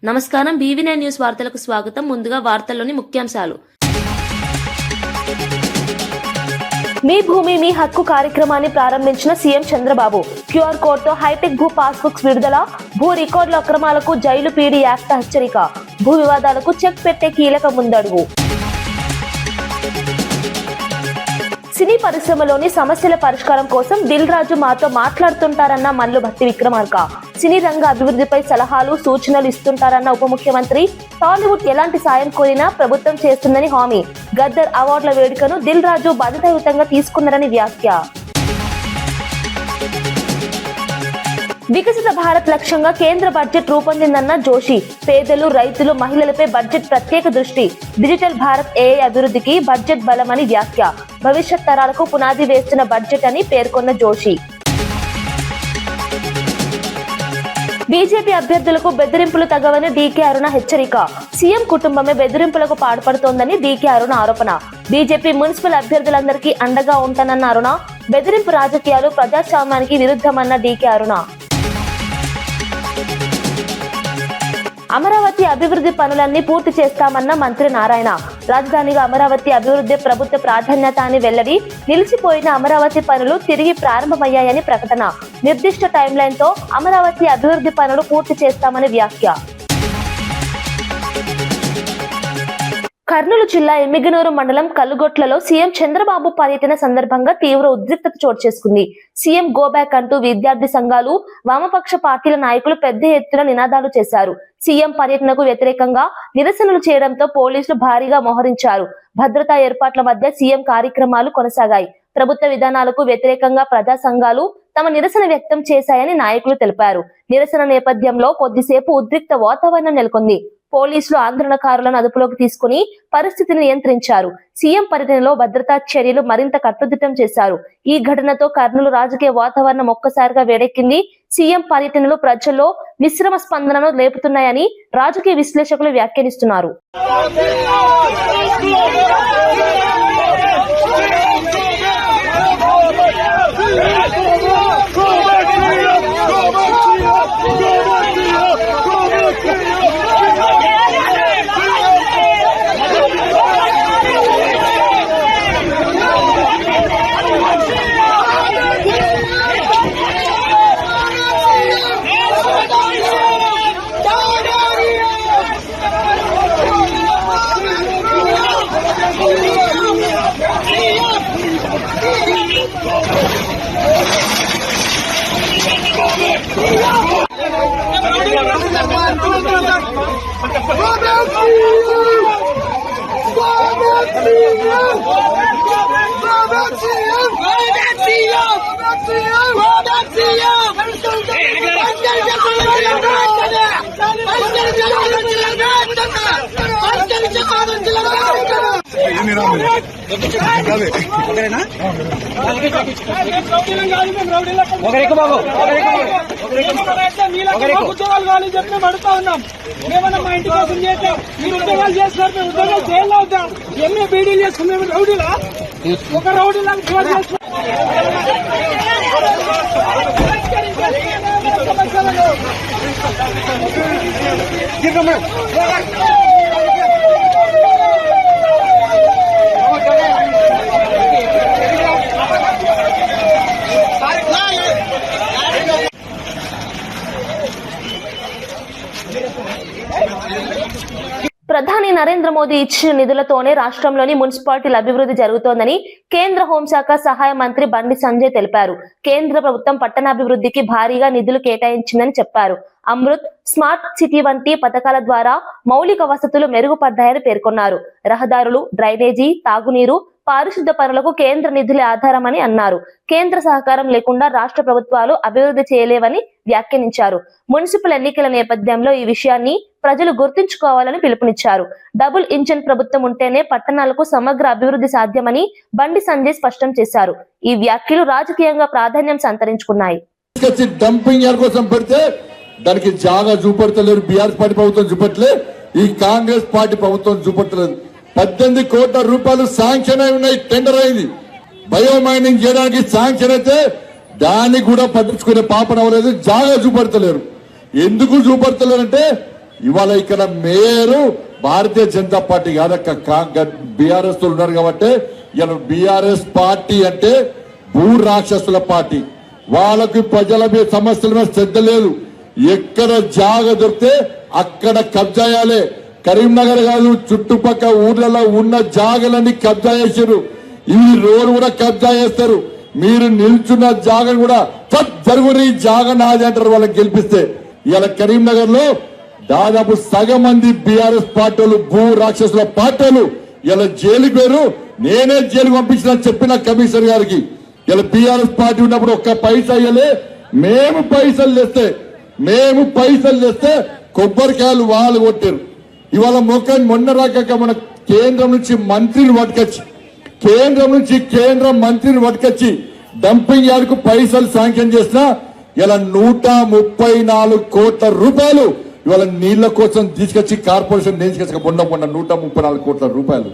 నమస్కారం. బీవీ9 న్యూస్ వార్తలకు స్వాగతం. ముందుగా వార్తల్లోని ముఖ్యాంశాలు. మీ భూమి మీ హక్కు కార్యక్రమాన్ని ప్రారంభించిన సీఎం చంద్రబాబు. క్యూఆర్ కోడ్ తో హైటెక్ భూ పాస్బుక్స్ విడుదల. భూ రికార్డుల అక్రమాలకు జైలు పీడీ యాక్ట్ హెచ్చరిక. భూ వివాదాలకు చెక్ పెట్టే కీలక ముందడుగు. సినీ పరిశ్రమలోని సమస్యల పరిష్కారం కోసం దిల్ రాజు మాతో మాట్లాడుతుంటారన్న మల్లు భట్టి విక్రమార్క. సినీ రంగ అభివృద్ధిపై సలహాలు సూచనలు ఇస్తుంటారన్న ఉప ముఖ్యమంత్రి. టాలీవుడ్ ఎలాంటి సాయం కోరినా ప్రభుత్వం చేస్తుందని హామీ. గద్దర్ అవార్డుల వేడుకను దిల్ రాజు బాధ్యతాయుతంగా తీసుకున్నారని వ్యాఖ్య. వికసిత భారత్ లక్ష్యంగా కేంద్ర బడ్జెట్ రూపొందిందన్న జోషి. పేదలు, రైతులు, మహిళలపై బడ్జెట్ ప్రత్యేక దృష్టి. డిజిటల్ భారత్ ఏఐ అభివృద్ధికి బడ్జెట్ బలమని వ్యాఖ్య. భవిష్యత్ తరాలకు పునాది వేస్తున్న బడ్జెట్ అని పేర్కొన్న జోషి. బీజేపీ అభ్యర్థులకు బెదిరింపులు తగవని డీకే అరుణ హెచ్చరిక. సీఎం కుటుంబమే బెదిరింపులకు పాల్పడుతోందని డీకే అరుణ ఆరోపణ. బీజేపీ మున్సిపల్ అభ్యర్థులందరికీ అండగా ఉంటానన్న అరుణ. బెదిరింపు రాజకీయాలు ప్రజాస్వామ్యానికి విరుద్ధమన్న డీకే అరుణ. అమరావతి అభివృద్ధి పనులన్నీ పూర్తి చేస్తామన్న మంత్రి నారాయణ. రాజధానిగా అమరావతి అభివృద్ధి ప్రభుత్వ ప్రాధాన్యత అని వెల్లడి. నిలిచిపోయిన అమరావతి పనులు తిరిగి ప్రారంభమయ్యాయని ప్రకటన. నిర్దిష్ట టైంలైన్ తో అమరావతి అభివృద్ధి పనులు పూర్తి చేస్తామని వ్యాఖ్య. కర్నూలు జిల్లా ఎమ్మిగనూరు మండలం కల్లుగొట్లలో సీఎం చంద్రబాబు పర్యటన సందర్భంగా తీవ్ర ఉద్రిక్తత చోటు చేసుకుంది. సీఎం గోబ్యాక్ అంటూ విద్యార్థి సంఘాలు, వామపక్ష పార్టీల నాయకులు పెద్ద ఎత్తున నినాదాలు చేశారు. సీఎం పర్యటనకు వ్యతిరేకంగా నిరసనలు చేయడంతో పోలీసులు భారీగా మోహరించారు. భద్రతా ఏర్పాట్ల మధ్య సీఎం కార్యక్రమాలు కొనసాగాయి. ప్రభుత్వ విధానాలకు వ్యతిరేకంగా ప్రజా సంఘాలు తమ నిరసన వ్యక్తం చేశాయని నాయకులు తెలిపారు. నిరసన నేపథ్యంలో కొద్దిసేపు ఉద్రిక్త వాతావరణం నెలకొంది. పోలీసులు ఆందోళనకారులను అదుపులోకి తీసుకుని పరిస్థితిని నియంత్రించారు. సీఎం పర్యటనలో భద్రతా చర్యలు మరింత కట్టుదిట్టం చేశారు. ఈ ఘటనతో కర్నూలు రాజకీయ వాతావరణం ఒక్కసారిగా వేడెక్కింది. సీఎం పర్యటనలు ప్రజల్లో మిశ్రమ స్పందనను లేపుతున్నాయని రాజకీయ విశ్లేషకులు వ్యాఖ్యానిస్తున్నారు. ఉద్యోగాలు కావాలి చెప్పి మేము అడుగుతా ఉన్నాం. మేమన్నా మా ఇంటి కోసం చేస్తే మీరు ఉద్యోగాలు చేస్తున్నారు, మేము ఉద్యోగాలు చేయాలి అవుతాం. ఎన్నో బీడీలు చేసుకుని మేము రౌడీలా ఒక రౌడీలా ప్రధాని నరేంద్ర మోదీ ఇచ్చిన నిధులతోనే రాష్ట్రంలోని మున్సిపాలిటీల అభివృద్ధి జరుగుతోందని కేంద్ర హోంశాఖ సహాయ మంత్రి బండి సంజయ్ తెలిపారు. కేంద్ర ప్రభుత్వం పట్టణాభివృద్ధికి భారీగా నిధులు కేటాయించిందని చెప్పారు. అమృత్, స్మార్ట్ సిటీ వంటి పథకాల ద్వారా మౌలిక వసతులు మెరుగుపడ్డాయని పేర్కొన్నారు. రహదారులు, డ్రైనేజీ, తాగునీరు, పారిశుద్ధ పనులకు కేంద్ర నిధులే ఆధారమని అన్నారు. కేంద్ర సహకారం లేకుండా రాష్ట్ర ప్రభుత్వాలు అభివృద్ధి చేయలేవని వ్యాఖ్యానించారు. మున్సిపల్ ఎన్నికల నేపథ్యంలో ఈ విషయాన్ని ప్రజలు గుర్తుంచుకోవాలని పిలుపునిచ్చారు. డబుల్ ఇంజన్ ప్రభుత్వం ఉంటేనే పట్టణాలకు సమగ్ర అభివృద్ధి సాధ్యమని బండి సంజయ్ స్పష్టం చేశారు. ఈ వ్యాఖ్యలు రాజకీయంగా ప్రాధాన్యం సంతరించుకున్నాయి. దానికి జాగా చూపెడతలేరు. బీఆర్ఎస్ పార్టీ ప్రభుత్వం చూపెట్టలే, ఈ కాంగ్రెస్ పార్టీ ప్రభుత్వం చూపెట్టలేదు. 18 కోట్ల రూపాయలు శాంక్షన్ అయి ఉన్నాయి, టెండర్ అయింది. బయో మైనింగ్ చేయడానికి శాంక్షన్ అయితే దాన్ని కూడా పట్టించుకునే పాపన అవ్వలేదు. జాగా చూపెడతలేరు. ఎందుకు చూపెడతలేరు అంటే ఇవాళ ఇక్కడ మేయర్ భారతీయ జనతా పార్టీ కాదక్క బీఆర్ఎస్ ఉన్నారు కాబట్టి ఇలా బీఆర్ఎస్ పార్టీ అంటే భూ రాక్షసుల పార్టీ. వాళ్ళకి ప్రజల మీద సమస్యల మీద శ్రద్ధ లేదు. ఎక్కడ జాగ దొరికితే అక్కడ కబ్జా చేయాలి. కరీంనగర్ కాదు, చుట్టుపక్కల ఊర్లలో ఉన్న జాగలన్నీ కబ్జా చేశారు. ఈ రోడ్డు కూడా కబ్జా చేస్తారు. మీరు నిల్చున్న జాగను కూడా జరుగుని జాగ నాది అంటారు వాళ్ళకి గెలిపిస్తే. ఇలా కరీంనగర్ లో దాదాపు సగం మంది బీఆర్ఎస్ పార్టీలు భూ రాక్షసుల పార్టీలు ఇలా జైలుకి పేరు. నేనే జైలుకు పంపించిన చెప్పిన కమిషనర్ గారికి. ఇలా బీఆర్ఎస్ పార్టీ ఉన్నప్పుడు ఒక్క పైసా అయ్యలే. మేము పైసలు తెస్తే కొబ్బరికాయలు వాళ్ళు కొట్టారు. ఇవాళ మొన్న రాక మన కేంద్రం నుంచి మంత్రిని పట్టుకొచ్చి డంపింగ్ యార్డ్ పైసలు శాంక్షన్ చేసిన ఇలా 134 కోట్ల రూపాయలు ఇవాళ నీళ్ల కోసం తీసుకొచ్చి కార్పొరేషన్ తీసుకొచ్చి మొన్న 134 కోట్ల రూపాయలు,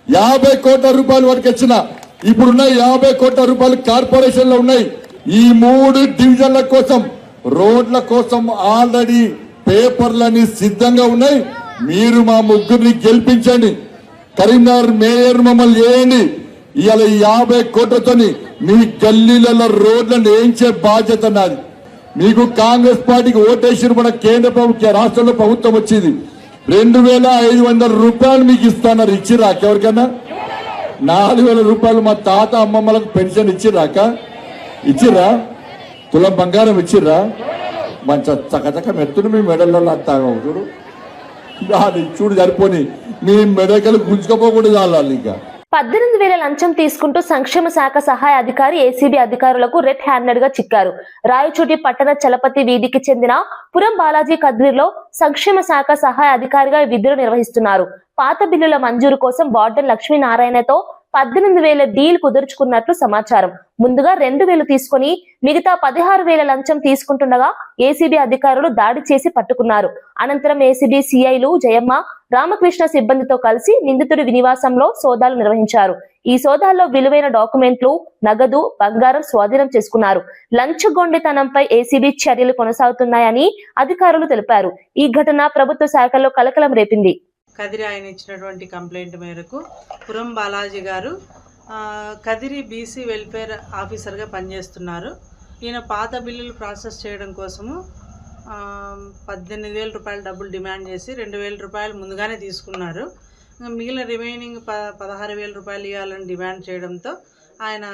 50 కోట్ల రూపాయలు పట్టుకొచ్చిన. ఇప్పుడున్న 50 కోట్ల రూపాయలు కార్పొరేషన్ లో ఉన్నాయి. ఈ 3 డివిజన్ల కోసం, రోడ్ల కోసం ఆల్రెడీ పేపర్లన్నీ సిద్ధంగా ఉన్నాయి. మీరు మా ముగ్గురిని గెలిపించండి. కరీంనగర్ మేయర్ మమ్మల్ని చేయండి. ఇవాళ 50 కోట్లతోని మీ గల్లీలలో రోడ్లను వేయించే బాధ్యత నాది. మీకు కాంగ్రెస్ పార్టీకి ఓటేసి మన కేంద్ర ప్రభుత్వ రాష్ట్రంలో ప్రభుత్వం వచ్చింది. 2500 రూపాయలు మీకు ఇస్తాన్నారు. ఇచ్చిరా ఎవరికైనా? 4000 రూపాయలు మా తాత అమ్మమ్మలకు పెన్షన్ ఇచ్చిరా? తులం బంగారం ఇచ్చిర్రా? మంచి చకచక మెత్తును మీ మెడల్లో అంతాగా చూడు. చూడు సరిపోని మీ మెడకలు గుంజుకపోకూడదు చాలు. ఇంకా 18,000 లంచం తీసుకుంటూ సంక్షేమ శాఖ సహాయ అధికారి ఏసీబీ అధికారులకు రెడ్ హ్యాండెడ్ గా చిక్కారు. రాయచోటి పట్టణ చలపతి వీధికి చెందిన పురం బాలాజీ కద్రిలో సంక్షేమ శాఖ సహాయ అధికారిగా విధులు నిర్వహిస్తున్నారు. పాత బిల్లుల మంజూరు కోసం వార్డెన్ లక్ష్మీనారాయణతో 18,000 డీల్ కుదుర్చుకున్నట్లు సమాచారం. ముందుగా 2,000 తీసుకుని మిగతా 16,000 లంచం తీసుకుంటుండగా ఏసీబీ అధికారులు దాడి చేసి పట్టుకున్నారు. అనంతరం ఏసీబీ సిఐలు జయమ్మ, రామకృష్ణ సిబ్బందితో కలిసి నిందితుడి నివాసంలో సోదాలు నిర్వహించారు. ఈ సోదాల్లో విలువైన డాక్యుమెంట్లు, నగదు, బంగారం స్వాధీనం చేసుకున్నారు. లంచగొండితనంపై ఏసీబీ చర్యలు కొనసాగుతున్నాయని అధికారులు తెలిపారు. ఈ ఘటన ప్రభుత్వ శాఖల్లో కలకలం రేపింది. కదిరి ఆయన ఇచ్చినటువంటి కంప్లైంట్ మేరకు పురం బాలాజీ గారు కదిరి బీసీ వెల్ఫేర్ ఆఫీసర్గా పనిచేస్తున్నారు. ఈయన పాత బిల్లులు ప్రాసెస్ చేయడం కోసము 18,000 రూపాయల డబ్బులు డిమాండ్ చేసి 2,000 రూపాయలు ముందుగానే తీసుకున్నారు. మిగిలిన రిమైనింగ్ 16,000 రూపాయలు ఇవ్వాలని డిమాండ్ చేయడంతో ఆయన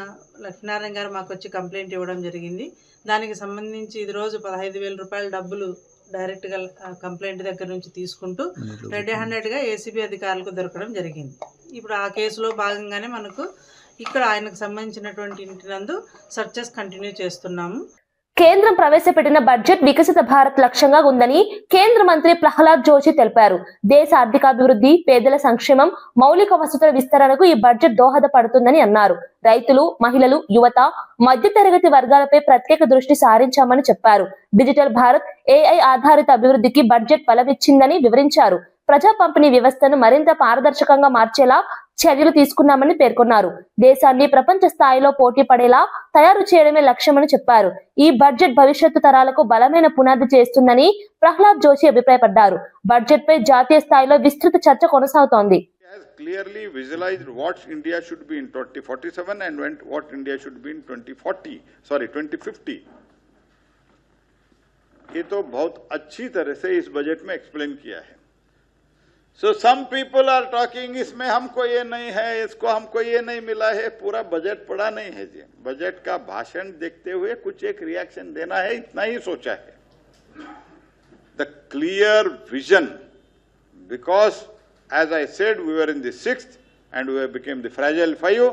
లక్ష్మీనారాయణ గారు మాకు వచ్చి కంప్లైంట్ ఇవ్వడం జరిగింది. దానికి సంబంధించి ఇది రోజు 15,000 రూపాయల డబ్బులు డైరెక్ట్గా కంప్లైంట్ దగ్గర నుంచి తీసుకుంటూ రెడ్ హ్యాండెడ్గా ఏసీబీ అధికారులకు దొరకడం జరిగింది. ఇప్పుడు ఆ కేసులో భాగంగానే మనకు ఇక్కడ ఆయనకు సంబంధించినటువంటి ఇంటి నందు సర్చెస్ కంటిన్యూ చేస్తున్నాము. కేంద్రం ప్రవేశపెట్టిన బడ్జెట్ వికసిత భారత్ లక్ష్యంగా ఉందని కేంద్ర మంత్రి ప్రహ్లాద్ జోషి తెలిపారు. దేశ ఆర్థికాభివృద్ధి, పేదల సంక్షేమం, మౌలిక వసతుల విస్తరణకు ఈ బడ్జెట్ దోహదపడుతుందని అన్నారు. రైతులు, మహిళలు, యువత, మధ్యతరగతి వర్గాలపై ప్రత్యేక దృష్టి సారించామని చెప్పారు. డిజిటల్ భారత్, ఏఐ ఆధారిత అభివృద్ధికి బడ్జెట్ బలమిచ్చిందని వివరించారు. ప్రజా పంపిణీ వ్యవస్థను మరింత పారదర్శకంగా మార్చేలా చర్యలు తీసుకున్నామని పేర్కొన్నారు. దేశాన్ని ప్రపంచ స్థాయిలో పోటీ పడేలా తయారు చేయడమే లక్ష్యమని చెప్పారు. ఈ బడ్జెట్ భవిష్యత్తు తరాలకు బలమైన పునాది చేస్తుందని ప్రహ్లాద్ జోషి అభిప్రాయపడ్డారు. బడ్జెట్ పై జాతీయ స్థాయిలో విస్తృత చర్చ కొనసాగుతోంది. Clearly visualized what India should be in 2047 and what India should be in 2050. ये तो बहुत अच्छी तरह से इस बजट में एक्सप्लेन किया है. So some people are talking इसमें हमको ये नहीं है, इसको हमको ये नहीं मिला है. पूरा बजट पढ़ा नहीं है जी. बजट का भाषण देखते हुए कुछ एक रिएक्शन देना है, इतना ही सोचा है. The clear vision, because as I said, we were in the 6th and we became the fragile 5,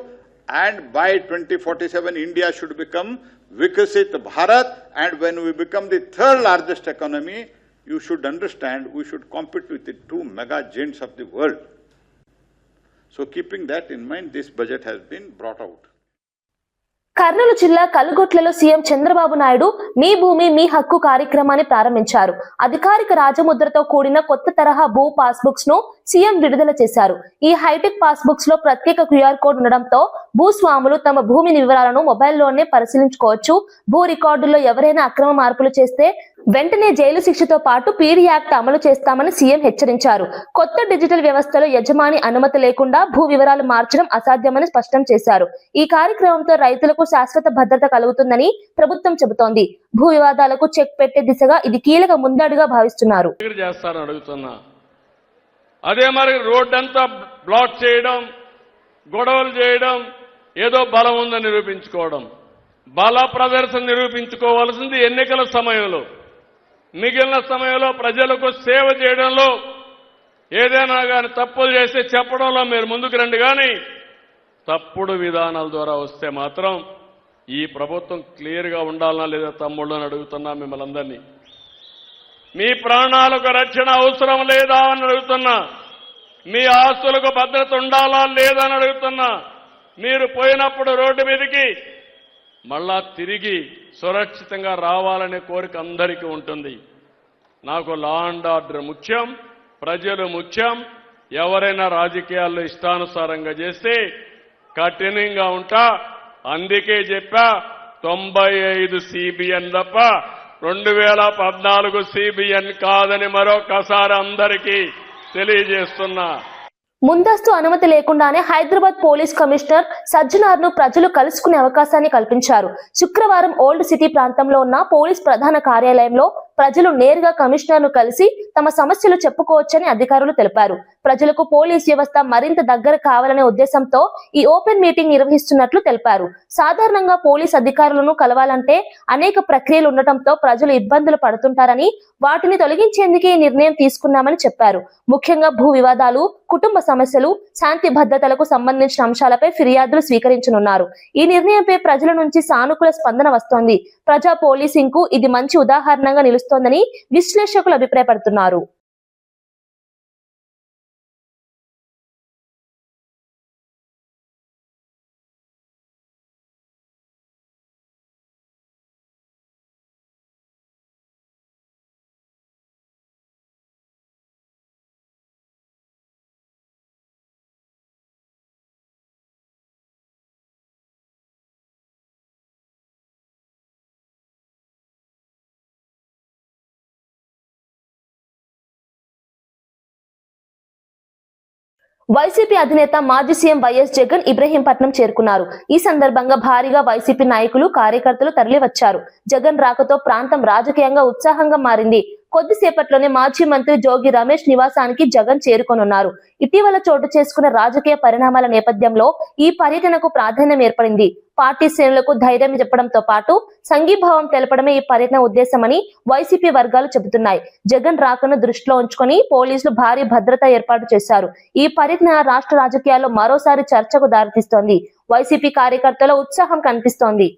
and by 2047 India should become Vikasit Bharat, and when we become the 3rd largest economy, you should understand we should compete with the 2 mega giants of the world. So keeping that in mind, this budget has been brought out. Kurnool జిల్లా కలుగొట్లలో CM Chandrababu Naidu మీ భూమి మీ హక్కు కార్యక్రమాన్ని ప్రారంభించారు. అధికారిక రాజముద్రతో కూడిన కొత్త తరహా భూ పాస్బుక్స్ ను సీఎం విడుదల చేశారు. ఈ హైటెక్ పాస్ బుక్స్ లో ప్రత్యేక క్యూఆర్ కోడ్ ఉండడంతో భూస్వాములు తమ భూమి వివరాలను మొబైల్లోనే పరిశీలించుకోవచ్చు. భూ రికార్డుల్లో ఎవరైనా అక్రమ మార్పులు చేస్తే వెంటనే జైలు శిక్షతో పాటు పీడీ యాక్ట్ అమలు చేస్తామని సీఎం హెచ్చరించారు. కొత్త డిజిటల్ వ్యవస్థలో యజమాని అనుమతి లేకుండా భూ వివరాలు మార్చడం అసాధ్యమని స్పష్టం చేశారు. ఈ కార్యక్రమంతో రైతులకు శాశ్వత భద్రత కలుగుతుందని ప్రభుత్వం చెబుతోంది. భూ వివాదాలకు చెక్ పెట్టే దిశగా ఇది కీలక ముందడుగా భావిస్తున్నారు. అదే మరి రోడ్డంతా బ్లాక్ చేయడం, గొడవలు చేయడం, ఏదో బలం ఉందని నిరూపించుకోవడం. బల ప్రదర్శన నిరూపించుకోవాల్సింది ఎన్నికల సమయంలో. మిగిలిన సమయంలో ప్రజలకు సేవ చేయడంలో ఏదైనా కానీ తప్పులు చేస్తే చెప్పడంలో మీరు ముందుకు రండి. కానీ తప్పుడు విధానాల ద్వారా వస్తే మాత్రం ఈ ప్రభుత్వం క్లియర్గా ఉండాలనా లేదా తమ్ముళ్ళని అడుగుతున్నా మిమ్మల్ని అందరినీ. మీ ప్రాణాలకు రక్షణ అవసరం లేదా అని అడుగుతున్నా. మీ ఆస్తులకు భద్రత ఉండాలా లేదా అని అడుగుతున్నా. మీరు పోయినప్పుడు రోడ్డు మీదకి మళ్ళా తిరిగి సురక్షితంగా రావాలనే కోరిక అందరికీ ఉంటుంది. నాకు లా అండ్ ఆర్డర్ ముఖ్యం, ప్రజలు ముఖ్యం. ఎవరైనా రాజకీయాల్లో ఇష్టానుసారంగా చేస్తే కఠినంగా ఉంటా. అందుకే చెప్పా 95 సిబిఎన్ తప్ప 2014 సిబిఎన్ కాదని మరొకసారి అందరికీ తెలియజేస్తున్నా. ముందస్తు అనుమతి లేకుండానే హైదరాబాద్ పోలీస్ కమిషనర్ సజ్జనార్ ను ప్రజలు కలుసుకునే అవకాశాన్ని కల్పించారు. శుక్రవారం ఓల్డ్ సిటీ ప్రాంతంలో ఉన్న పోలీస్ ప్రధాన కార్యాలయంలో ప్రజలు నేరుగా కమిషనర్ ను కలిసి తమ సమస్యలు చెప్పుకోవచ్చని అధికారులు తెలిపారు. ప్రజలకు పోలీస్ వ్యవస్థ మరింత దగ్గర కావాలనే ఉద్దేశంతో ఈ ఓపెన్ మీటింగ్ నిర్వహిస్తున్నట్లు తెలిపారు. సాధారణంగా పోలీస్ అధికారులను కలవాలంటే అనేక ప్రక్రియలు ఉండటంతో ప్రజలు ఇబ్బందులు పడుతుంటారని, వాటిని తొలగించేందుకే ఈ నిర్ణయం తీసుకున్నామని చెప్పారు. ముఖ్యంగా భూ వివాదాలు, కుటుంబ సమస్యలు, శాంతి భద్రతలకు సంబంధించిన అంశాలపై ఫిర్యాదులు స్వీకరించనున్నారు. ఈ నిర్ణయంపై ప్రజల నుంచి సానుకూల స్పందన వస్తోంది. ప్రజా పోలీసింగ్ కు ఇది మంచి ఉదాహరణగా నిలుస్తోందని విశ్లేషకులు అభిప్రాయపడుతున్నారు. వైసీపీ అధినేత మాజీ సీఎం వైఎస్ జగన్ ఇబ్రహీంపట్నం చేరుకున్నారు. ఈ సందర్భంగా భారీగా వైసీపీ నాయకులు, కార్యకర్తలు తరలివచ్చారు. జగన్ రాకతో ప్రాంతం రాజకీయంగా ఉత్సాహంగా మారింది. కొద్దిసేపట్లోనే మాజీ మంత్రి జోగి రమేష్ నివాసానికి జగన్ చేరుకోనున్నారు. ఇటీవల చోటు చేసుకున్న రాజకీయ పరిణామాల నేపథ్యంలో ఈ పర్యటనకు ప్రాధాన్యం ఏర్పడింది. పార్టీ శ్రేణులకు ధైర్యం చెప్పడంతో పాటు సంఘీభావం తెలపడమే ఈ పర్యటన ఉద్దేశమని వైసీపీ వర్గాలు చెబుతున్నాయి. జగన్ రాకను దృష్టిలో ఉంచుకొని పోలీసులు భారీ భద్రత ఏర్పాటు చేశారు. ఈ పర్యటన రాష్ట్ర రాజకీయాల్లో మరోసారి చర్చకు దారితీస్తోంది. వైసీపీ కార్యకర్తల ఉత్సాహం కనిపిస్తోంది.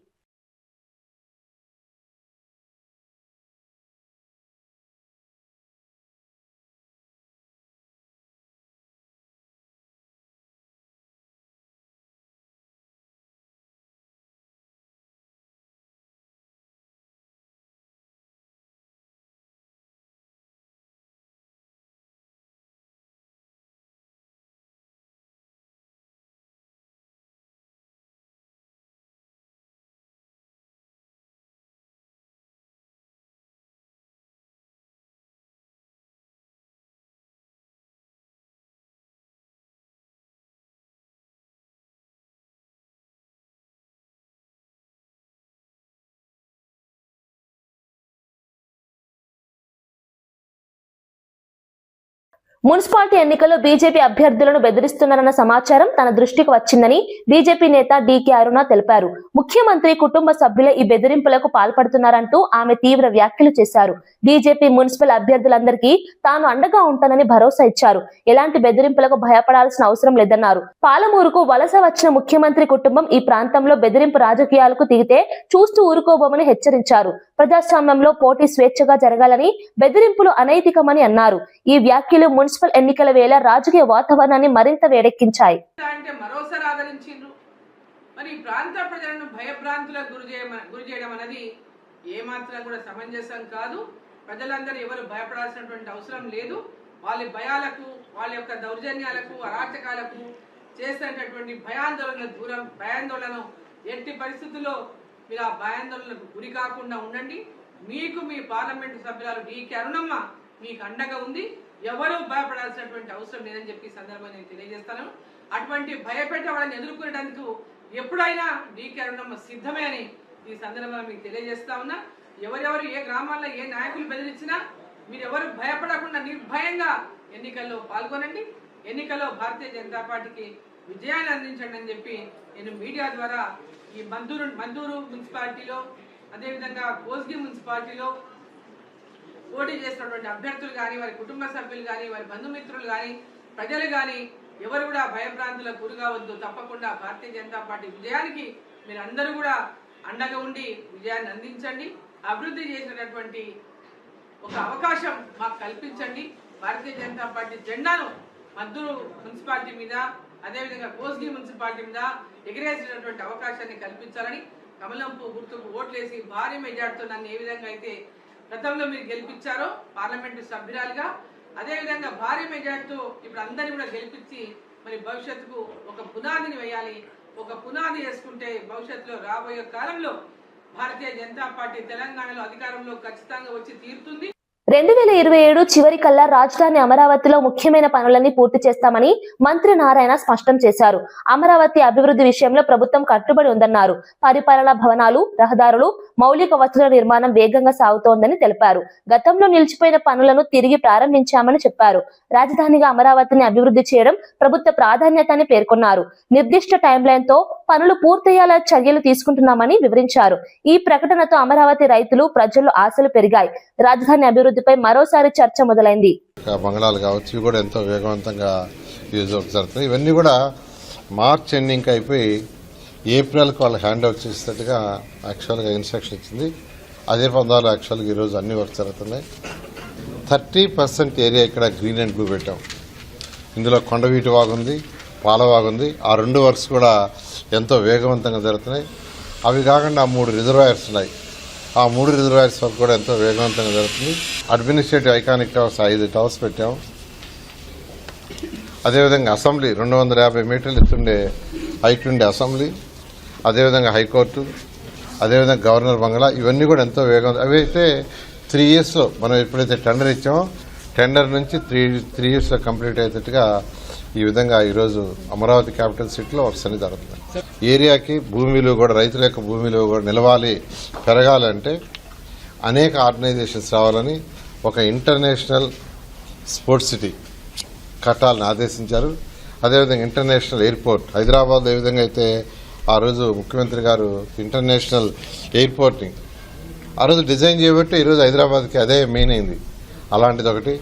మున్సిపాలిటీ ఎన్నికల్లో బీజేపీ అభ్యర్థులను బెదిరిస్తున్నారన్న సమాచారం తన దృష్టికి వచ్చిందని బీజేపీ నేత డీకే అరుణ తెలిపారు. ముఖ్యమంత్రి కుటుంబ సభ్యులే ఈ బెదిరింపులకు పాల్పడుతున్నారంటూ ఆమె తీవ్ర వ్యాఖ్యలు చేశారు. బీజేపీ మున్సిపల్ అభ్యర్థులందరికీ తాను అండగా ఉంటానని భరోసా ఇచ్చారు. ఎలాంటి బెదిరింపులకు భయపడాల్సిన అవసరం లేదన్నారు. పాలమూరుకు వలస వచ్చిన ముఖ్యమంత్రి కుటుంబం ఈ ప్రాంతంలో బెదిరింపు రాజకీయాలకు దిగితే చూస్తూ ఊరుకోబోమని హెచ్చరించారు. ప్రజాస్వామ్యంలో పోటీ స్వేచ్ఛగా జరగాలని, బెదిరింపులు అనైతికమని అన్నారు. ఈ వ్యాఖ్యలు మున్సిపల్ ఎన్నికల వేళ రాజకీయ వాతావరణాన్ని మరింత వేడెక్కించాయి. మరోసారి ఆదరించిండ్రు. మరి ప్రాంత ప్రజలను భయభ్రాంతులకు గురి చేయడం అనేది ఏమాత్రం కూడా సమంజసం కాదు. ప్రజలందరూ ఎవరు భయపడాల్సినటువంటి అవసరం లేదు. వాళ్ళ భయాలకు, వాళ్ళ యొక్క దౌర్జన్యాలకు, అరాచకాలకు చేసేటటువంటి భయాందోళన ఎట్టి పరిస్థితుల్లో మీరు ఆ భయాందోళనకు గురి కాకుండా ఉండండి. మీకు మీ పార్లమెంటు సభ్యురాలు డీకే అరుణమ్మ మీకు అండగా ఉంది. ఎవరూ భయపడాల్సినటువంటి అవసరం లేదని చెప్పి ఈ సందర్భంగా నేను తెలియజేస్తాను. అటువంటి భయపెట్టే వాళ్ళని ఎదుర్కొనేందుకు ఎప్పుడైనా డీకే అరుణమ్మ సిద్ధమే అని ఈ సందర్భంగా మీకు తెలియజేస్తా ఉన్నా. ఎవరెవరు ఏ గ్రామాల్లో ఏ నాయకులు బెదిరించినా మీరెవరు భయపడకుండా నిర్భయంగా ఎన్నికల్లో పాల్గొనండి. ఎన్నికల్లో భారతీయ జనతా పార్టీకి విజయాన్ని అందించండి అని చెప్పి నేను మీడియా ద్వారా ఈ మందూరు మున్సిపాలిటీలో, అదేవిధంగా కోస్గి మున్సిపాలిటీలో పోటీ చేసినటువంటి అభ్యర్థులు కానీ, వారి కుటుంబ సభ్యులు కానీ, వారి బంధుమిత్రులు కానీ, ప్రజలు కానీ ఎవరు కూడా భయభ్రాంతులకు గురి కావద్దు. తప్పకుండా భారతీయ జనతా పార్టీ విజయానికి మీరందరూ కూడా అండగా ఉండి విజయాన్ని అందించండి. అభివృద్ధి చేసినటువంటి ఒక అవకాశం మాకు కల్పించండి. భారతీయ జనతా పార్టీ జెండాను మద్దూరు మున్సిపాలిటీ మీద, అదేవిధంగా కోస్గి మున్సిపాలిటీ మీద ఎగిరేసినటువంటి అవకాశాన్ని కల్పించాలని కమలంపు గుర్తుకు ఓట్లేసి భారీ మెజార్టీతో నన్ను ఏ విధంగా అయితే గతంలో మీరు గెలిపించారో పార్లమెంటు సభ్యురాలుగా, అదేవిధంగా భారీ మెజార్టీతో ఇప్పుడు అందరినీ కూడా గెలిపించి మరి భవిష్యత్తుకు ఒక పునాదిని వేయాలి. ఒక పునాది వేసుకుంటే భవిష్యత్తులో రాబోయే కాలంలో భారతీయ జనతా పార్టీ తెలంగాణలో అధికారంలో ఖచ్చితంగా వచ్చి తీరుతుంది. 2027 చివరి కల్లా రాజధాని అమరావతిలో ముఖ్యమైన పనులన్నీ పూర్తి చేస్తామని మంత్రి నారాయణ స్పష్టం చేశారు. అమరావతి అభివృద్ధి విషయంలో ప్రభుత్వం కట్టుబడి ఉందన్నారు. పరిపాలనా భవనాలు, రహదారులు, మౌలిక వసతుల నిర్మాణం వేగంగా సాగుతోందని తెలిపారు. గతంలో నిలిచిపోయిన పనులను తిరిగి ప్రారంభించామని చెప్పారు. రాజధానిగా అమరావతిని అభివృద్ధి చేయడం ప్రభుత్వ ప్రాధాన్యత అని పేర్కొన్నారు. నిర్దిష్ట టైం లైన్ తో పనులు పూర్తయ్యేలా చర్యలు తీసుకుంటున్నామని వివరించారు. ఈ ప్రకటనతో అమరావతి రైతులు, ప్రజల్లో ఆశలు పెరిగాయి. రాజధాని అభివృద్ధిపై మరోసారి చర్చ మొదలైంది. బంగ్లాలు కావచ్చు, ఇవి కూడా ఎంతో వేగవంతంగా యూజ్ జరుగుతున్నాయి. ఇవన్నీ కూడా మార్చ్ ఎండింగ్ అయిపోయి ఏప్రిల్కి వాళ్ళు హ్యాండ్ ఓవర్ చేసేటట్టుగా యాక్చువల్గా ఇన్స్ట్రక్షన్ ఇచ్చింది. అదే పందాలు యాక్చువల్గా ఈరోజు అన్ని వర్క్ జరుగుతున్నాయి. 30% ఏరియా ఇక్కడ గ్రీన్ అండ్ బ్లూ పెట్టాం. ఇందులో కొండవీటి వాగుంది, పాలవాగుంది. ఆ 2 వర్క్స్ కూడా ఎంతో వేగవంతంగా జరుగుతున్నాయి. అవి కాకుండా 3 రిజర్వాయర్స్ ఉన్నాయి. ఆ 3 రిజర్వాయర్స్ వర్క్ కూడా ఎంతో వేగవంతంగా జరుగుతుంది. అడ్మినిస్ట్రేటివ్ ఐకానిక్ టవర్స్ 5 టవర్స్ పెట్టాం. అదేవిధంగా అసెంబ్లీ 250 మీటర్లు ఎత్తుండే హైట్ ఉండే అసెంబ్లీ, అదేవిధంగా హైకోర్టు, అదేవిధంగా గవర్నర్ బంగ్లా, ఇవన్నీ కూడా ఎంతో వేగంగా. అవి అయితే 3 ఇయర్స్లో మనం ఎప్పుడైతే టెండర్ ఇచ్చామో టెండర్ నుంచి 3 ఇయర్స్లో కంప్లీట్ అయ్యేటట్టుగా ఈ విధంగా ఈరోజు అమరావతి క్యాపిటల్ సిటీలో వర్క్స్ అన్ని జరుగుతున్నాయి. ఏరియాకి భూమిలో కూడా, రైతుల యొక్క భూమిలో కూడా నిలవాలి, పెరగాలంటే అనేక ఆర్గనైజేషన్స్ రావాలని ఒక ఇంటర్నేషనల్ స్పోర్ట్స్ సిటీ కట్టాలని ఆదేశించారు. అదేవిధంగా ఇంటర్నేషనల్ ఎయిర్పోర్ట్ హైదరాబాద్ ఏ విధంగా అయితే ఆ రోజు ముఖ్యమంత్రి గారు ఇంటర్నేషనల్ ఎయిర్పోర్ట్ని ఆ రోజు డిజైన్ చేయబట్టి ఈరోజు హైదరాబాద్కి అదే మెయిన్ అయింది. అలాంటిది ఒకటి.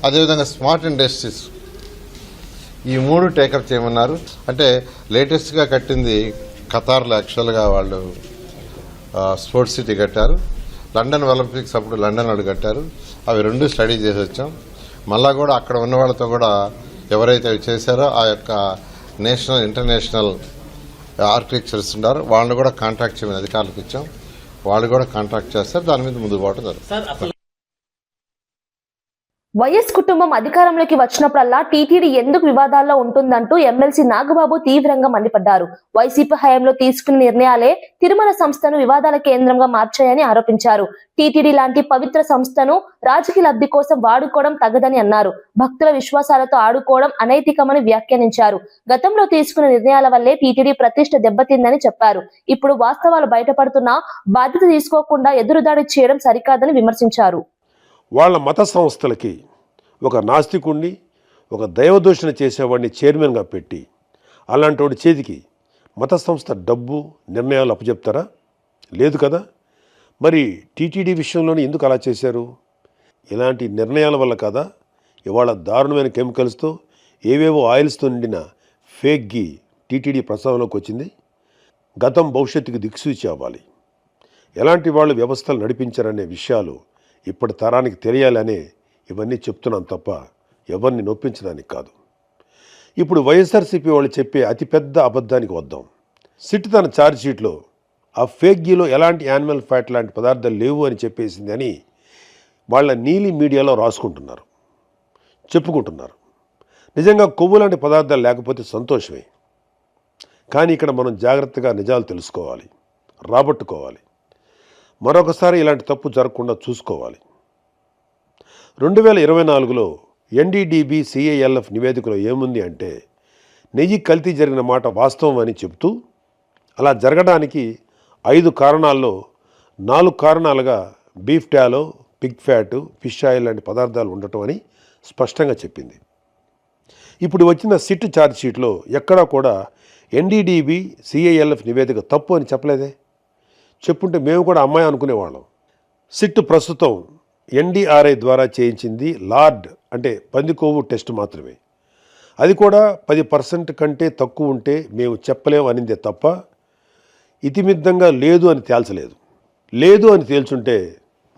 అదేవిధంగా స్మార్ట్ ఇండస్ట్రీస్ ఈ 3 టేకప్ చేయమన్నారు. అంటే లేటెస్ట్గా కట్టింది ఖతార్లో యాక్చువల్గా వాళ్ళు స్పోర్ట్స్ సిటీ కట్టారు. లండన్ ఒలింపిక్స్ అప్పుడు లండన్ వాళ్ళు కట్టారు. అవి 2 స్టడీ చేసి వచ్చాం. మళ్ళా కూడా అక్కడ ఉన్న వాళ్ళతో కూడా ఎవరైతే అవి చేశారో ఆ యొక్క నేషనల్ ఇంటర్నేషనల్ ఆర్కిటెక్చర్స్ ఉన్నారో వాళ్ళని కూడా కాంట్రాక్ట్ చేయమని అధికారులకు ఇచ్చాం. వాళ్ళు కూడా కాంట్రాక్ట్ చేస్తారు. దాని మీద ముందుకు పోవడం జరుగుతుంది. వైఎస్ కుటుంబం అధికారంలోకి వచ్చినప్పుడల్లా టీటీడీ ఎందుకు వివాదాల్లో ఉంటుందంటూ ఎమ్మెల్సీ నాగబాబు తీవ్రంగా మండిపడ్డారు. వైసీపీ హయాంలో తీసుకున్న నిర్ణయాలే తిరుమల సంస్థను వివాదాల కేంద్రంగా మార్చాయని ఆరోపించారు. టీటీడీ లాంటి పవిత్ర సంస్థను రాజకీయ లబ్ధి కోసం వాడుకోవడం తగదని అన్నారు. భక్తుల విశ్వాసాలతో ఆడుకోవడం అనైతికమని వ్యాఖ్యానించారు. గతంలో తీసుకున్న నిర్ణయాల వల్లే టీటీడీ ప్రతిష్ట దెబ్బతిందని చెప్పారు. ఇప్పుడు వాస్తవాలు బయటపడుతున్నా బాధ్యత తీసుకోకుండా ఎదురుదాడి చేయడం సరికాదని విమర్శించారు. వాళ్ళ మత సంస్థలకి ఒక నాస్తికుణ్ణి, ఒక దైవదూషణ చేసేవాడిని చైర్మన్గా పెట్టి అలాంటి వాడి చేతికి మత సంస్థ డబ్బు నిర్ణయాలు అప్పచెప్తారా? లేదు కదా. మరి టీటీడీ విషయంలోనే ఎందుకు అలా చేశారు? ఇలాంటి నిర్ణయాల వల్ల కదా ఇవాళ దారుణమైన కెమికల్స్తో ఏవేవో ఆయిల్స్తో నిండిన ఫేక్ గీ టీటీడీ ప్రస్తావనలోకి వచ్చింది. గతం భవిష్యత్తుకి దిక్సూచి అవ్వాలి. ఎలాంటి వాళ్ళు వ్యవస్థలు నడిపించారనే విషయాలు ఇప్పటి తరానికి తెలియాలనే ఇవన్నీ చెప్తున్నాను తప్ప ఎవరిని నొప్పించడానికి కాదు. ఇప్పుడు వైఎస్ఆర్సీపీ వాళ్ళు చెప్పే అతిపెద్ద అబద్ధానికి వద్దాం. సిట్ తన ఛార్జ్ షీట్లో ఆ ఫేక్ గీలో ఎలాంటి యానిమల్ ఫ్యాట్ లాంటి పదార్థాలు లేవు అని చెప్పేసింది అని వాళ్ళ నీలి మీడియాలో రాసుకుంటున్నారు. చెప్పుకుంటున్నారు. నిజంగా కొవ్వు లాంటి పదార్థాలు లేకపోతే సంతోషమే. కానీ ఇక్కడ మనం జాగ్రత్తగా నిజాలు తెలుసుకోవాలి, రాబట్టుకోవాలి. మరొకసారి ఇలాంటి తప్పు జరగకుండా చూసుకోవాలి. 2024లో NDDB CILF నివేదికలో ఏముంది అంటే నెయ్యి కల్తీ జరిగిన మాట వాస్తవం అని చెబుతూ అలా జరగడానికి 5 కారణాల్లో 4 కారణాలుగా beef tallow, pig fat, fish oil లాంటి పదార్థాలు ఉండటం అని స్పష్టంగా చెప్పింది. ఇప్పుడు వచ్చిన సిట్ ఛార్జ్ షీట్లో ఎక్కడా కూడా NDDB CILF నివేదిక తప్పు అని చెప్పలేదే. చెప్పుంటే మేము కూడా అమ్మాయి అనుకునేవాళ్ళం. సిట్ ప్రస్తుతం NDRI ద్వారా చేయించింది లార్డ్ అంటే పందికొవ్వు టెస్ట్ మాత్రమే. అది కూడా 10% కంటే తక్కువ ఉంటే మేము చెప్పలేము అనిందే తప్ప ఇతిమిద్దంగా లేదు అని తేల్చలేదు. లేదు అని తేల్చుంటే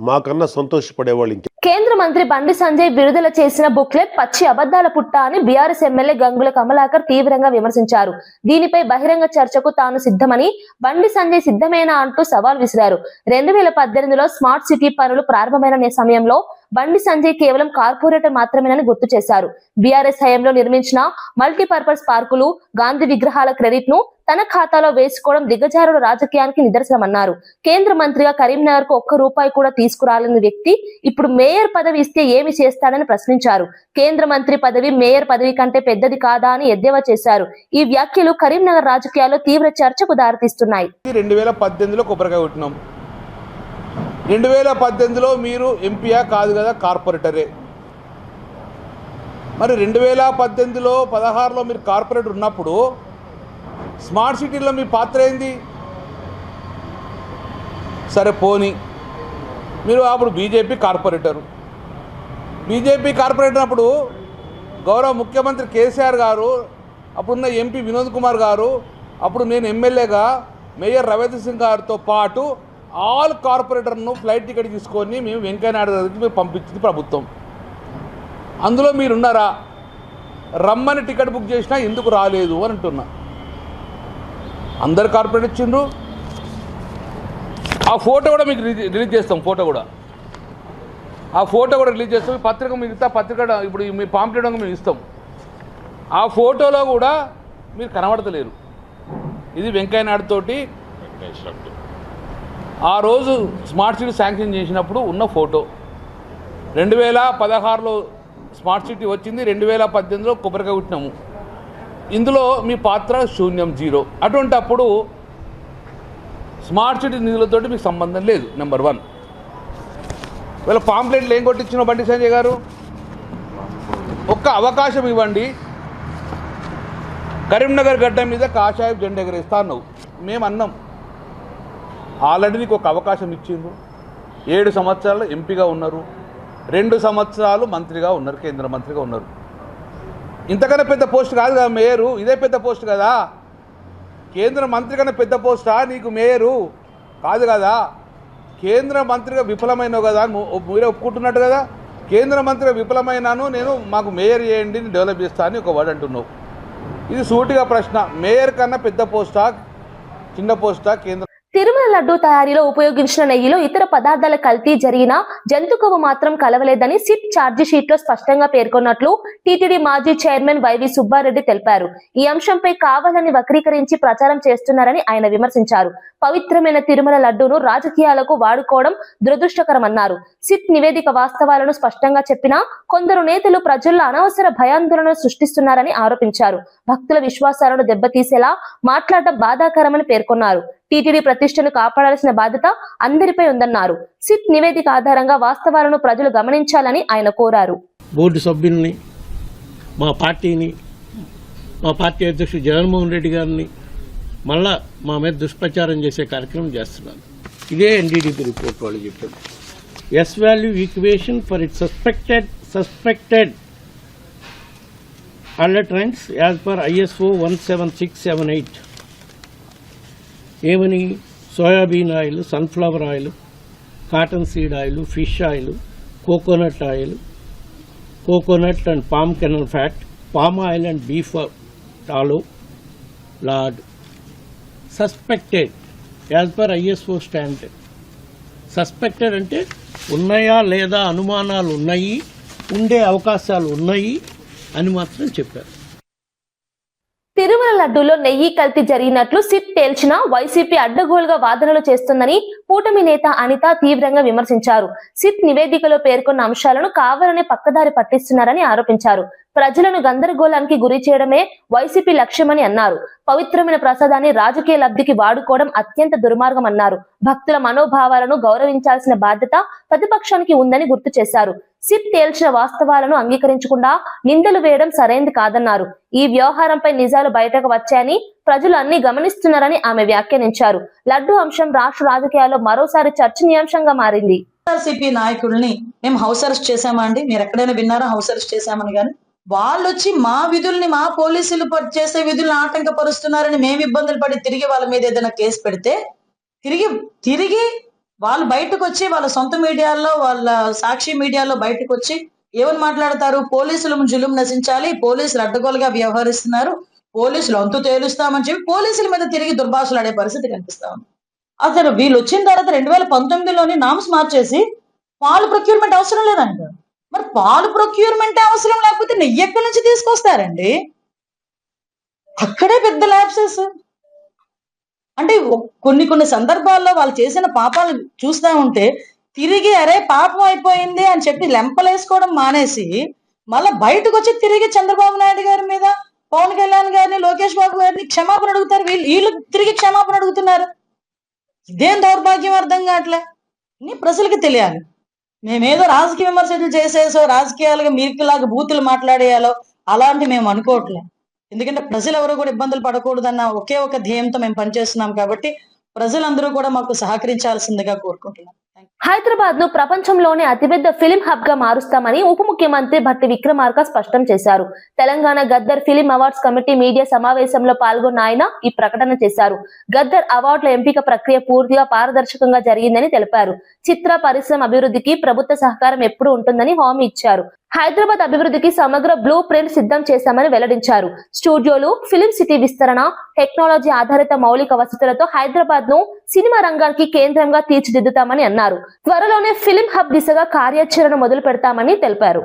మాకన్నా సంతోషపడేవాళ్ళు ఇంకే. కేంద్ర మంత్రి బండి సంజయ్ విడుదల చేసిన బుక్లెట్ పచ్చి అబద్దాల పుట్ట అని బీఆర్ఎస్ ఎమ్మెల్యే గంగుల కమలాకర్ తీవ్రంగా విమర్శించారు. దీనిపై బహిరంగ చర్చకు తాను సిద్ధమని, బండి సంజయ్ సిద్ధమేనా అంటూ సవాల్ విసిరారు. 2018లో స్మార్ట్ సిటీ పనులు ప్రారంభమైన సమయంలో బండి సంజయ్ కేవలం కార్పొరేటర్ మాత్రమేనని గుర్తు చేశారు. బీఆర్ఎస్ హయాంలో నిర్మించిన మల్టీపర్పస్ పార్కులు, గాంధీ విగ్రహాల క్రెడిట్ ను తన ఖాతాలో వేసుకోవడం దిగజారుడు రాజకీయానికి నిదర్శనమన్నారు. కేంద్ర మంత్రిగా కరీంనగర్ కు ₹1 కూడా తీసుకురాలని వ్యక్తి ఇప్పుడు మేయర్ పదవి ఇస్తే ఏమి చేస్తాడని ప్రశ్నించారు. కేంద్ర మంత్రి పదవి మేయర్ పదవి కంటే పెద్దది కాదా అని ఎద్దేవా చేశారు. ఈ వ్యాఖ్యలు కరీంనగర్ రాజకీయాల్లో తీవ్ర చర్చకు దారితీస్తున్నాయి. 2018లో కొబ్బరికాయ కొట్టినాం. 2018లో మీరు ఎంపీయా కాదు కదా, కార్పొరేటరే. మరి 2018లో 16లో మీరు కార్పొరేటర్ ఉన్నప్పుడు స్మార్ట్ సిటీలో మీ పాత్ర ఏంది? సరే పోనీ, మీరు అప్పుడు బీజేపీ కార్పొరేటర్ అప్పుడు గౌరవ ముఖ్యమంత్రి కేసీఆర్ గారు, అప్పుడున్న ఎంపీ వినోద్ కుమార్ గారు, అప్పుడు నేను ఎమ్మెల్యేగా మేయర్ రవీంద్ర సింగ్ గారితో పాటు ఆల్ కార్పొరేటర్ను ఫ్లైట్ టికెట్ తీసుకొని మేము వెంకయ్యనాయుడు గారికి మేము పంపించింది ప్రభుత్వం. అందులో మీరున్నారా? రమ్మని టికెట్ బుక్ చేసినా ఎందుకు రాలేదు అని అంటున్నా. అందరు కార్పొరేట్ ఇచ్చిండ్రు. ఆ ఫోటో కూడా మీకు రిలీజ్ చేస్తాం. ఆ ఫోటో కూడా రిలీజ్ చేస్తాం. ఈ పత్రిక మిగతా పత్రిక ఇప్పుడు మీ పాంప్లెట్ మేము ఇస్తాం. ఆ ఫోటోలో కూడా మీరు కనబడతలేరు. ఇది వెంకయ్యనాయుడు తోటి ఆ రోజు స్మార్ట్ సిటీ శాంక్షన్ చేసినప్పుడు ఉన్న ఫోటో. 2016లో స్మార్ట్ సిటీ వచ్చింది, 2018లో కొబ్బరికాయ కొట్టినాము. ఇందులో మీ పాత్ర శూన్యం, 0. అటువంటి అప్పుడు స్మార్ట్ సిటీ నిధులతోటి మీకు సంబంధం లేదు. నెంబర్ 1. వీళ్ళ పాంప్లెట్లు ఏం కొట్టించినా బండి సంజయ్ గారు, ఒక్క అవకాశం ఇవ్వండి, కరీంనగర్ గడ్డ మీద కాషాయం జెండా ఎగరేస్తా అన్నావు. మేము అన్నాం ఆల్రెడీ నీకు ఒక అవకాశం ఇచ్చిండ్రు. 7 సంవత్సరాలు ఎంపీగా ఉన్నారు, 2 సంవత్సరాలు మంత్రిగా ఉన్నారు, కేంద్ర మంత్రిగా ఉన్నారు. ఇంతకన్నా పెద్ద పోస్ట్ కాదు కదా మేయరు, ఇదే పెద్ద పోస్ట్ కదా. కేంద్ర మంత్రి కన్నా పెద్ద పోస్టా నీకు మేయరు? కాదు కదా. కేంద్ర మంత్రిగా విఫలమైనావు కదా, మీరే ఒప్పుకుంటున్నట్టు కదా. కేంద్ర మంత్రిగా విఫలమైనాను, నేను మాకు మేయర్ చేయండి, డెవలప్ చేస్తా అని ఒక వర్డ్ అంటున్నావు. ఇది సూటిగా ప్రశ్న. మేయర్ కన్నా పెద్ద పోస్టా, చిన్న పోస్టా కేంద్ర? తిరుమల లడ్డూ తయారీలో ఉపయోగించిన నెయ్యిలో ఇతర పదార్థాల కల్తీ జరిగినా జంతు కొవ్వు మాత్రం కలవలేదని సిట్ ఛార్జీ షీట్ లో స్పష్టంగా పేర్కొన్నట్లు టీటీడీ మాజీ చైర్మన్ వైవి సుబ్బారెడ్డి తెలిపారు. ఈ అంశంపై కావాలని వక్రీకరించి ప్రచారం చేస్తున్నారని ఆయన విమర్శించారు. పవిత్రమైన తిరుమల లడ్డూను రాజకీయాలకు వాడుకోవడం దురదృష్టకరమన్నారు. సిట్ నివేదిక వాస్తవాలను స్పష్టంగా చెప్పినా కొందరు నేతలు ప్రజల్లో అనవసర భయాందోళనలు సృష్టిస్తున్నారని ఆరోపించారు. భక్తుల విశ్వాసాలను దెబ్బతీసేలా మాట్లాడడం బాధాకరమని పేర్కొన్నారు. టీటీడీ ప్రతిష్టను కాపాడాల్సిన బాధ్యత అందరిపై ఉందన్నారు. సిట్ నివేదిక ఆధారంగా వాస్తవాలను ప్రజలు గమనించాలని ఆయన కోరారు. బోర్డు సభ్యుల్ని, మా పార్టీని, మా పార్టీ అధ్యక్షుడు జగన్మోహన్ రెడ్డి గారిని మళ్ళా మా మీద దుష్ప్రచారం చేసే కార్యక్రమం చేస్తున్నారు. ఇదే NDDB రిపోర్ట్ వాళ్ళు చెప్పారు. S value equation for it suspected adulterants as per ISO 17678. ఏమని? Soybean oil, sunflower oil, cotton seed oil, fish oil, coconut oil, coconut and palm kernel fat, palm oil and beef tallow, lard. Suspected as per ISO standard. Suspected అంటే ఉన్నాయా లేదా అనుమానాలు ఉన్నాయి, ఉండే అవకాశాలు ఉన్నాయి అని మాత్రం చెప్పారు. తిరుమల లడ్డూలో నెయ్యి కల్తీ జరిగినట్లు సిట్ తేల్చిన వైసీపీ అడ్డగోలుగా వాదనలు చేస్తుందని కూటమి నేత అనిత తీవ్రంగా విమర్శించారు. సిట్ నివేదికలో పేర్కొన్న అంశాలను కావాలనే పక్కదారి పట్టిస్తున్నారని ఆరోపించారు. ప్రజలను గందరగోళానికి గురి చేయడమే వైసీపీ లక్ష్యమని అన్నారు. పవిత్రమైన ప్రసాదాన్ని రాజకీయ లబ్ధికి వాడుకోవడం అత్యంత దుర్మార్గం అన్నారు. భక్తుల మనోభావాలను గౌరవించాల్సిన బాధ్యత ప్రతిపక్షానికి ఉందని గుర్తు చేశారు. సిట్ తేల్చిన వాస్తవాలను అంగీకరించకుండా నిందలు వేయడం సరైంది కాదన్నారు. ఈ వ్యవహారంపై నిజాలు బయటకు వచ్చాయని ప్రజలు అన్ని గమనిస్తున్నారని ఆమె వ్యాఖ్యానించారు. లడ్డు అంశం రాష్ట్ర రాజకీయాల్లో మరోసారి చర్చనీయాంశంగా మారింది. వైఎస్ఆర్సీపీ నాయకుల్ని మేము హౌస్ అరెస్ట్ చేశామా అండి? మీరు ఎక్కడైనా విన్నారా హౌస్ అరెస్ట్ చేశామని? కానీ వాళ్ళు వచ్చి మా విధుల్ని, మా పోలీసులు చేసే విధుల్ని ఆటంకపరుస్తున్నారని మేము ఇబ్బందులు పడి తిరిగి వాళ్ళ మీద ఏదైనా కేసు పెడితే తిరిగి వాళ్ళు బయటకు వచ్చి వాళ్ళ సొంత మీడియాలో, వాళ్ళ సాక్షి మీడియాలో బయటకు వచ్చి ఏమని మాట్లాడతారు? పోలీసులు జులుం నశించాలి, పోలీసులు అడ్డగోలుగా వ్యవహరిస్తున్నారు, పోలీసులు అంతు తేలుస్తామని చెప్పి పోలీసుల మీద తిరిగి దుర్భాషలు ఆడే పరిస్థితి కనిపిస్తా ఉంది. అసలు వీళ్ళు వచ్చిన తర్వాత 2019లోని నామ్స్ మార్చేసి పాలు ప్రొక్యూర్మెంట్ అవసరం లేదంట. మరి పాలు ప్రొక్యూర్మెంట్ అవసరం లేకపోతే నెయ్యి ఎక్కడి నుంచి తీసుకొస్తారండి? అక్కడే పెద్ద ల్యాబ్సెస్. అంటే కొన్ని సందర్భాల్లో వాళ్ళు చేసిన పాపాలు చూస్తూ ఉంటే తిరిగి అరే పాపం అయిపోయింది అని చెప్పి లెంపలేసుకోవడం మానేసి మళ్ళీ బయటకు వచ్చి తిరిగి చంద్రబాబు నాయుడు గారి మీద, పవన్ కళ్యాణ్ గారిని, లోకేష్ బాబు గారిని క్షమాపణ అడుగుతారు. వీళ్ళు తిరిగి క్షమాపణ అడుగుతున్నారు. ఇదేం దౌర్భాగ్యం అర్థం కావట్లే. ప్రజలకి తెలియాలి. మేమేదో రాజకీయ విమర్శలు చేసేసో రాజకీయాలుగా మీరులాగా బూతులు మాట్లాడేయాలో అలాంటి మేము అనుకోవట్లే. ఎందుకంటే ప్రజలు ఎవరు కూడా ఇబ్బందులు పడకూడదన్న ఒకే ఒక ధ్యేయంతో మేము పనిచేస్తున్నాం. కాబట్టి ప్రజలందరూ కూడా మాకు సహకరించాల్సిందిగా కోరుకుంటున్నాం. హైదరాబాద్ ను ప్రపంచంలోనే అతిపెద్ద ఫిలిం హబ్ గా మారుస్తామని ఉప ముఖ్యమంత్రి భట్టి విక్రమార్క స్పష్టం చేశారు. Telangana Gaddar film awards committee media సమావేశంలో పాల్గొన్న ఆయన ఈ ప్రకటన చేశారు. గద్దర్ అవార్డుల ఎంపిక ప్రక్రియ పూర్తిగా పారదర్శకంగా జరిగిందని తెలిపారు. చిత్ర పరిశ్రమ అభివృద్ధికి ప్రభుత్వ సహకారం ఎప్పుడూ ఉంటుందని హామీ ఇచ్చారు. హైదరాబాద్ అభివృద్ధికి సమగ్ర బ్లూ ప్రింట్ సిద్ధం చేశామని వెల్లడించారు. స్టూడియోలు, ఫిలిం సిటీ విస్తరణ, టెక్నాలజీ ఆధారిత మౌలిక వసతులతో హైదరాబాద్ ను సినిమా రంగానికి కేంద్రంగా తీర్చిదిద్దుతామని అన్నారు. త్వరలోనే ఫిలిం హబ్ దిశగా కార్యాచరణ మొదలు పెడతామని తెలిపారు.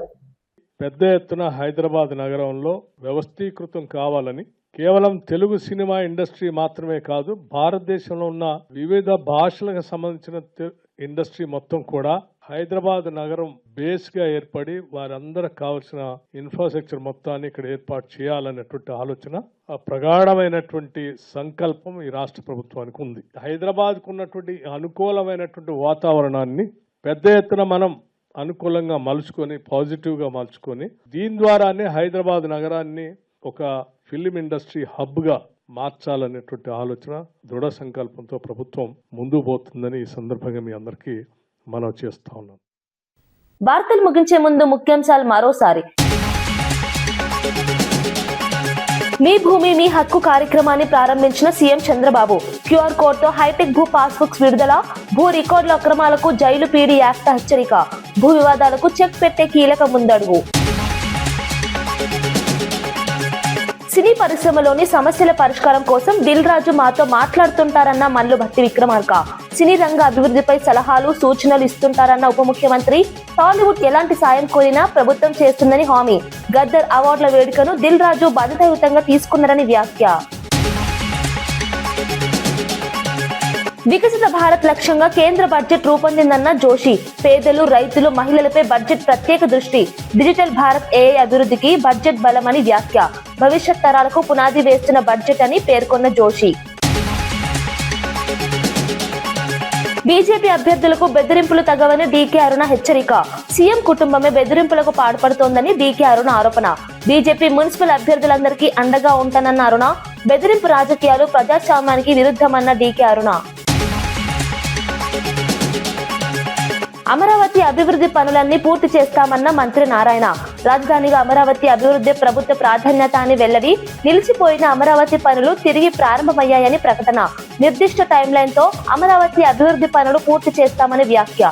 పెద్ద ఎత్తున హైదరాబాద్ నగరంలో వ్యవస్థీకృతం కావాలని, కేవలం తెలుగు సినిమా ఇండస్ట్రీ మాత్రమే కాదు, భారతదేశంలో ఉన్న వివిధ భాషలకు సంబంధించిన ఇండస్ట్రీ మొత్తం కూడా హైదరాబాద్ నగరం బేస్ గా ఏర్పడి వారందరికి కావాల్సిన ఇన్ఫ్రాస్ట్రక్చర్ మొత్తాన్ని ఇక్కడ ఏర్పాటు చేయాలనేటువంటి ఆలోచన, ఆ ప్రగాఢమైనటువంటి సంకల్పం ఈ రాష్ట్ర ప్రభుత్వానికి ఉంది. హైదరాబాద్ కు ఉన్నటువంటి అనుకూలమైనటువంటి వాతావరణాన్ని పెద్ద ఎత్తున మనం అనుకూలంగా మలుచుకొని, పాజిటివ్ గా మలుచుకొని, దీని ద్వారానే హైదరాబాద్ నగరాన్ని ఒక ఫిలిం ఇండస్ట్రీ హబ్ గా మార్చాలనేటువంటి ఆలోచన, దృఢ సంకల్పంతో ప్రభుత్వం ముందుకు పోతుందని ఈ సందర్భంగా మీ అందరికీ మనం చేస్తా ఉన్నాం. వార్తలు ముగించే ముందు ముఖ్యాంశాలు మరోసారి. మీ భూమి మీ హక్కు కార్యక్రమాన్ని ప్రారంభించిన సీఎం చంద్రబాబు. క్యూఆర్ కోడ్ తో హైటెక్ భూ పాస్బుక్స్ విడుదల. భూ రికార్డుల అక్రమాలకు జైలు పీడీ యాక్ట్ హెచ్చరిక. భూ వివాదాలకు చెక్ పెట్టే కీలక ముందడుగు. సినీ పరిశ్రమలోని సమస్యల పరిష్కారం కోసం దిల్ రాజు మాతో మాట్లాడుతుంటారన్న మల్లు భట్టి విక్రమార్క. సినీ రంగ అభివృద్ధిపై సలహాలు, సూచనలు ఇస్తుంటారన్న ఉప ముఖ్యమంత్రి. టాలీవుడ్ ఎలాంటి సాయం కోరినా ప్రభుత్వం చేస్తుందని హామీ. గద్దర్ అవార్డుల వేడుకను దిల్ రాజు బాధ్యతాయుతంగా తీసుకున్నారని వ్యాఖ్య. వికసిత భారత్ లక్ష్యంగా కేంద్ర బడ్జెట్ రూపొందిందన్న జోషి. పేదలు, రైతులు, మహిళలపై బడ్జెట్ ప్రత్యేక దృష్టి. డిజిటల్ భారత్ ఏఐ అభివృద్ధికి బడ్జెట్ బలమని వ్యాఖ్య. భవిష్యత్ తరాలకు పునాది వేస్తున్న బడ్జెట్ అని పేర్కొన్న జోషి. బీజేపీ అభ్యర్థులకు బెదిరింపులు తగవని డీకే అరుణ హెచ్చరిక. సీఎం కుటుంబమే బెదిరింపులకు పాల్పడుతోందని డీకే అరుణ ఆరోపణ. బీజేపీ మున్సిపల్ అభ్యర్థులందరికీ అండగా ఉంటానన్న అరుణ. బెదిరింపు రాజకీయాలు ప్రజాస్వామ్యానికి విరుద్ధమన్న డీకే అరుణ. అమరావతి అభివృద్ధి పనులన్నీ పూర్తి చేస్తామన్న మంత్రి నారాయణ. రాజధానిగా అమరావతి అభివృద్ధి ప్రభుత్వ ప్రాధాన్యత అని వెల్లడి. నిలిచిపోయిన అమరావతి పనులు తిరిగి ప్రారంభమయ్యాయని ప్రకటన. నిర్దిష్ట టైంలైన్ తో అమరావతి అభివృద్ధి పనులు పూర్తి చేస్తామని వ్యాఖ్య.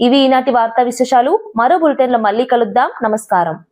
ఇవి ఈనాటి వార్తా విశేషాలు. మరో బులెటిన్ లో మళ్ళీ కలుద్దాం. నమస్కారం.